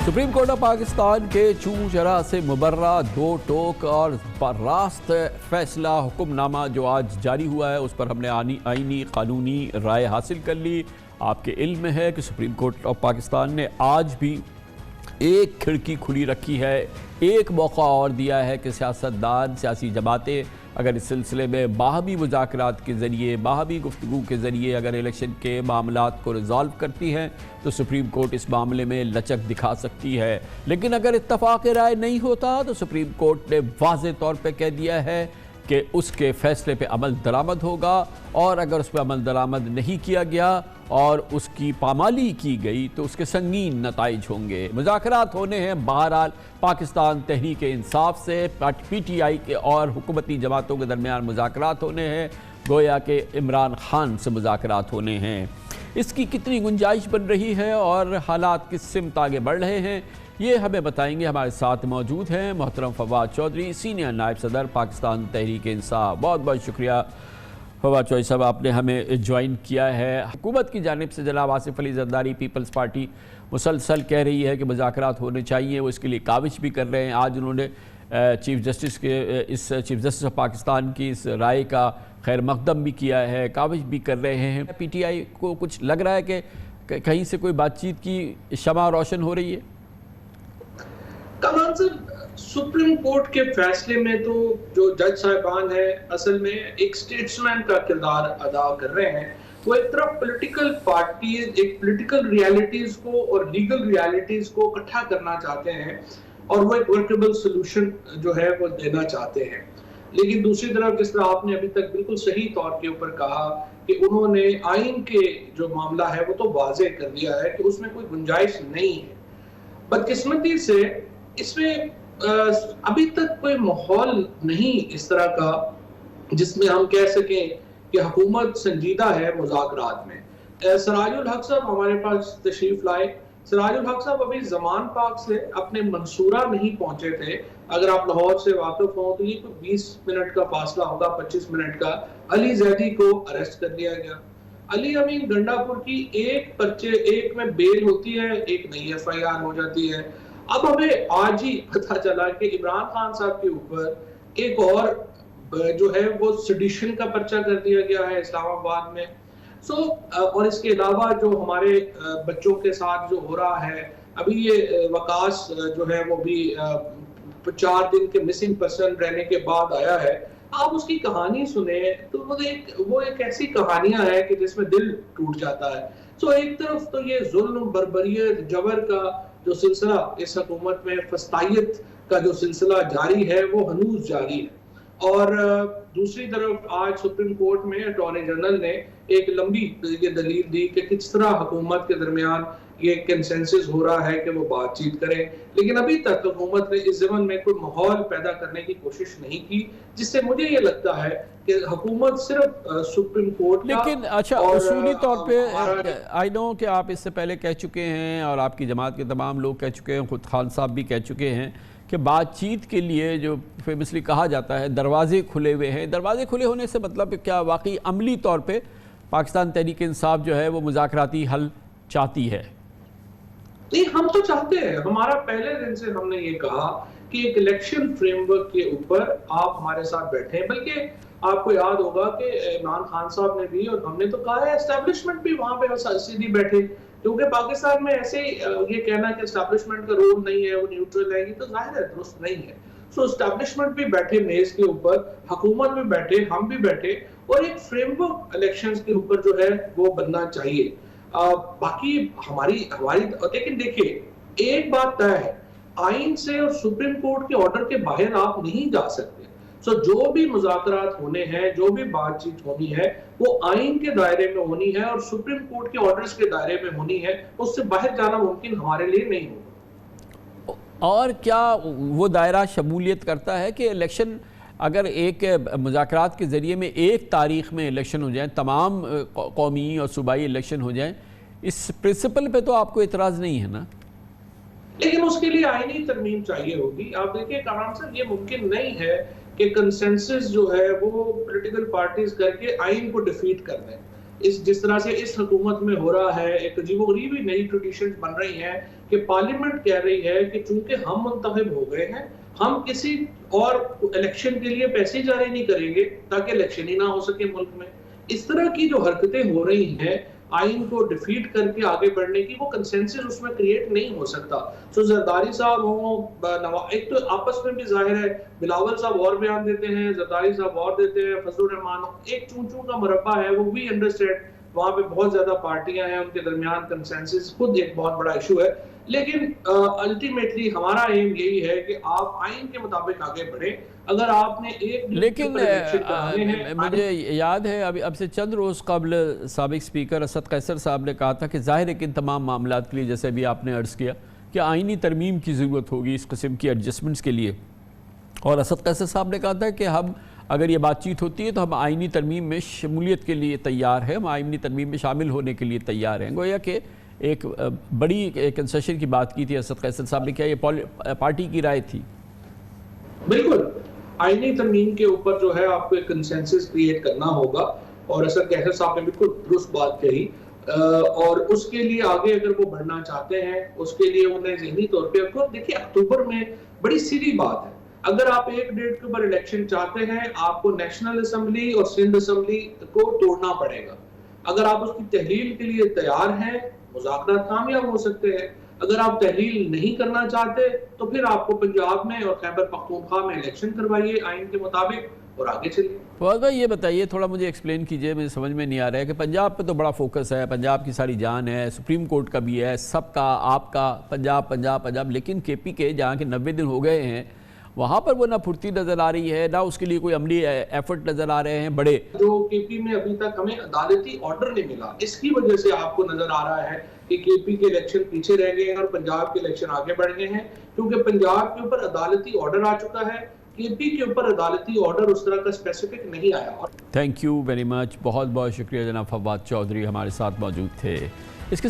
Supreme court of Pakistan के चूं जरा से मुबर्रा दो टोक और रास्त फैसला हुक्मनामा जो आज जारी हुआ है, उस पर हमने आईनी कानूनी राय हासिल कर ली। आपके इल्म में है कि सुप्रीम कोर्ट ऑफ पाकिस्तान ने आज भी एक खिड़की खुली रखी है, एक मौका और दिया है कि सियासतदान, सियासी जमातें अगर इस सिलसिले में बाहमी मुज़ाकरात के ज़रिए, बाहमी गुफ्तगू के ज़रिए अगर इलेक्शन के मामलात को रिज़ॉल्व करती हैं तो सुप्रीम कोर्ट इस मामले में लचक दिखा सकती है। लेकिन अगर इत्तफ़ाक़ राय नहीं होता तो सुप्रीम कोर्ट ने वाज़ेह तौर पे कह दिया है कि उसके फ़ैसले पे अमल दरामद होगा, और अगर उस पर अमल दरामद नहीं किया गया और उसकी पामाली की गई तो उसके संगीन नताइज होंगे। मुज़ाकरात होने हैं बहरहाल पाकिस्तान तहरीक इंसाफ से, PTI के और हुकूमती जमातों के दरमियान मुज़ाकरात होने हैं, गोया के इमरान खान से मुज़ाकरात होने हैं। इसकी कितनी गुंजाइश बन रही है और हालात किस सिमत आगे बढ़ रहे हैं, ये हमें बताएंगे। हमारे साथ मौजूद हैं मोहतरम फवाद चौधरी, सीनियर नायब सदर पाकिस्तान तहरीक इंसाफ। बहुत बहुत शुक्रिया फवाद चौधरी साहब, आपने हमें ज्वाइन किया है। हुकूमत की जानिब से जनाब आसिफ अली जरदारी पीपल्स पार्टी मुसलसल कह रही है कि मुज़ाकरात होने चाहिए, वो इसके लिए काविश भी कर रहे हैं। आज उन्होंने चीफ जस्टिस ऑफ पाकिस्तान की इस राय का खैर मकदम भी किया है, काविश भी कर रहे हैं। PTI को कुछ लग रहा है कि कहीं से कोई बातचीत की शमा रोशन हो रही है? कमान सर, सुप्रीम कोर्ट के फैसले में तो जो जज साहिबान है असल में एक स्टेट्समैन का किरदार अदा कर रहे हैं। वो एक तरफ पॉलिटिकल पार्टीज, एक पॉलिटिकल रियलिटीज को और लीगल रियलिटीज को इकट्ठा करना चाहते हैं और वो एक वर्केबल सोल्यूशन जो है वो देना चाहते हैं। लेकिन दूसरी तरफ जिस तरह आपने अभी तक बिल्कुल सही तौर के ऊपर कहा कि उन्होंने आइन के जो मामला है वो तो वाज़ेह कर दिया है कि उसमें कोई गुंजाइश नहीं है। बदकिस्मती से इसमें अभी तक कोई माहौल नहीं इस तरह का जिसमें हम कह सकें कि हुकूमत संजीदा है मुज़ाकरात में। सराजुल हक साहब हमारे पास तशरीफ लाए। सराजुल हक साहब अभी ज़मान पाक से अपने मंसूरा नहीं पहुंचे थे। अगर आप लाहौर से वाकिफ हो तो ये कोई 20 मिनट का फासला होगा, 25 मिनट का। अली जैदी को अरेस्ट कर लिया गया। अली अमीन गंडापुर की एक पर्चे, एक में बेल होती है, एक नई FIR हो जाती है। अब हमें आज ही पता चला कि इमरान खान साहब के ऊपर एक और जो है वो सेडिशन का पर्चा कर दिया गया है इस्लामाबाद में। और इसके अलावा जो हमारे बच्चों के साथ जो हो रहा है अभी, ये वकास जो है वो भी 4 दिन के मिसिंग पर्सन रहने के बाद आया है। आप उसकी कहानी सुने तो वो एक ऐसी कहानियां है कि जिसमें दिल टूट जाता है। एक तरफ तो ये जुल्म, बर्बरियत, जबर का जो सिलसिला इस हुकूमत में, फस्तायत का जो सिलसिला जारी है वो हनूज जारी है, और दूसरी तरफ आज सुप्रीम कोर्ट में अटॉर्नी जनरल ने एक लंबी ये दलील दी कि किस तरह हुकूमत के दरमियान ये कंसेंसस हो रहा है कि वो बातचीत करें। लेकिन अभी तक हुकूमत ने इस ज़मन में कोई माहौल पैदा करने की कोशिश नहीं की, जिससे मुझे ये लगता है कि हुकूमत सिर्फ सुप्रीम कोर्ट का। लेकिन अच्छा, उसूली तौर पे आई नो कि आप इससे पहले कह चुके हैं और आपकी जमात के तमाम लोग कह चुके हैं, खुद खान साहब भी कह चुके हैं कि बातचीत के लिए जो फेमसली कहा जाता है दरवाजे खुले हुए हैं। दरवाजे खुले होने से मतलब क्या वाकई अमली तौर पे पाकिस्तान तहरीक इंसाफ जो है वो मुज़ाकराती हल चाहती है? नहीं, हम तो चाहते हैं। हमारा पहले दिन से हमने ये कहा कि एक इलेक्शन फ्रेमवर्क के ऊपर आप हमारे साथ बैठे। बल्कि आपको याद होगा कि इमरान खान साहब ने भी और हमने तो कहा है एस्टैब्लिशमेंट भी वहां पे सीधी बैठे, क्योंकि पाकिस्तान में ऐसे ये कहना कि एस्टैब्लिशमेंट का रोल नहीं है, वो न्यूट्रल है, ये तो जाहिर है दुरुस्त नहीं है। एस्टैब्लिशमेंट भी बैठे मेज के ऊपर, हुकूमत भी बैठे, हम भी बैठे, और एक फ्रेमवर्क इलेक्शंस के ऊपर जो है वो बनना चाहिए। बाकी हमारी लेकिन देखिए एक बात तय है, आइन से और सुप्रीम कोर्ट के ऑर्डर के बाहर आप नहीं जा सकते। जो भी मुज़ाकरात होने हैं, जो भी बातचीत होनी है, वो आइन के दायरे में होनी है और सुप्रीम कोर्ट के ऑर्डर्स के दायरे में होनी है। उससे बाहर जाना मुमकिन हमारे लिए नहीं होगा। और क्या वो दायरा शमूलियत करता है कि इलेक्शन, अगर एक मुज़ाकरात के ज़रिए में एक तारीख़ में इलेक्शन हो जाए, तमाम कौमी और सूबाई इलेक्शन हो जाएं, इस प्रिंसिपल पे तो आपको इतराज़ नहीं है ना? लेकिन उसके लिए आईनी तरमीम चाहिए होगी। आप देखिए कमान साहब, ये मुमकिन नहीं है कि कंसेंसस जो है वो पॉलिटिकल पार्टीज करके आइन को डिफीट कर दें। जिस तरह से इस हुकूमत में हो रहा है, एक अजीबोगरीब नई ट्रेडिशन बन रही है कि पार्लियामेंट कह रही है कि चूंकि हम मुंतखब हो गए हैं, हम किसी और इलेक्शन के लिए पैसे जारी नहीं करेंगे ताकि इलेक्शन ही ना हो सके मुल्क में। इस तरह की जो हरकतें हो रही हैं, आइन को डिफीट करके आगे बढ़ने की, वो कंसेंसस उसमें क्रिएट नहीं हो सकता। सो जरदारी साहब हो, एक तो आपस में भी जाहिर है बिलावल साहब और बयान देते हैं, जरदारी साहब और देते हैं, फजलुर रहमान हो, एक चूं का मरबा है, वो भी अंडरस्टैंड, वहां पे बहुत ज्यादा पार्टियां हैं, उनके दरमियान कंसेंसस खुद एक बहुत बड़ा इशू है। लेकिन अल्टीमेटली हमारा एम यही है कि आप आइन के मुताबिक आगे बढ़ें। अगर आपने एक लेकिन मुझे याद है अब से चंद रोज़ कबल साबिक स्पीकर असद कैसर साहब ने कहा था कि ज़ाहिर है कि इन तमाम मामलात के लिए, जैसे भी आपने अर्ज़ किया, कि आइनी तरमीम की ज़रूरत होगी इस किस्म की एडजस्टमेंट्स के लिए। और असद कैसर साहब ने कहा था कि हम, अगर ये बातचीत होती है तो हम आइनी तरमीम में शमूलियत के लिए तैयार हैं, हम आइनी तरमीम में शामिल होने के लिए तैयार हैं। गोया कि एक बड़ी कंसेशन की बात की थी असद कैसर साहब ने। क्या ये पार्टी की राय थी? बिल्कुल, आईनी तरमीम के ऊपर जो है आपको एक कंसेंसस क्रिएट करना होगा, और असद कैसर साहब ने बिल्कुल दुरुस्त बात कही। और उसके लिए आगे अगर वो बढ़ना चाहते हैं, उसके लिए उन्हें ज़हनी तौर पे, आपको देखिए अक्टूबर में बड़ी सीधी बात है, अगर आप एक डेट के ऊपर इलेक्शन चाहते हैं, आपको नेशनल असेंबली और सिंध असेंबली को तोड़ना पड़ेगा। अगर आप उसकी तहलील के लिए तैयार हैं, मुज़ाकरात कामयाब हो सकते हैं। अगर आप तहलील नहीं करना चाहते तो फिर आपको पंजाब में और खैबर पख्तूनख्वा में इलेक्शन करवाइए आइन के मुताबिक और आगे चलिए। फवाद भाई, ये बताइए, थोड़ा मुझे एक्सप्लेन कीजिए, मुझे समझ में नहीं आ रहा है कि पंजाब पे तो बड़ा फोकस है, पंजाब की सारी जान है, सुप्रीम कोर्ट का भी है, सबका, आपका, पंजाब पंजाब पंजाब, लेकिन केपी के जहाँ के 90 दिन हो गए हैं, वहाँ पर वो ना फुर्ती नज़र आ रही है, ना उसके लिए कोई अमली एफर्ट नज़र आ रहे हैं बड़े। जो केपी में अभी तक हमें अदालती ऑर्डर नहीं मिला, इसकी वजह से आपको नजर आ रहा है कि केपी के इलेक्शन पीछे रह गए हैं और पंजाब के इलेक्शन आगे बढ़ गए हैं, क्योंकि पंजाब के ऊपर अदालती ऑर्डर आ चुका है, केपी के ऊपर अदालती ऑर्डर उस तरह का स्पेसिफिक नहीं आया। थैंक यू वेरी मच, बहुत बहुत शुक्रिया जनाब फवाद चौधरी हमारे साथ मौजूद थे।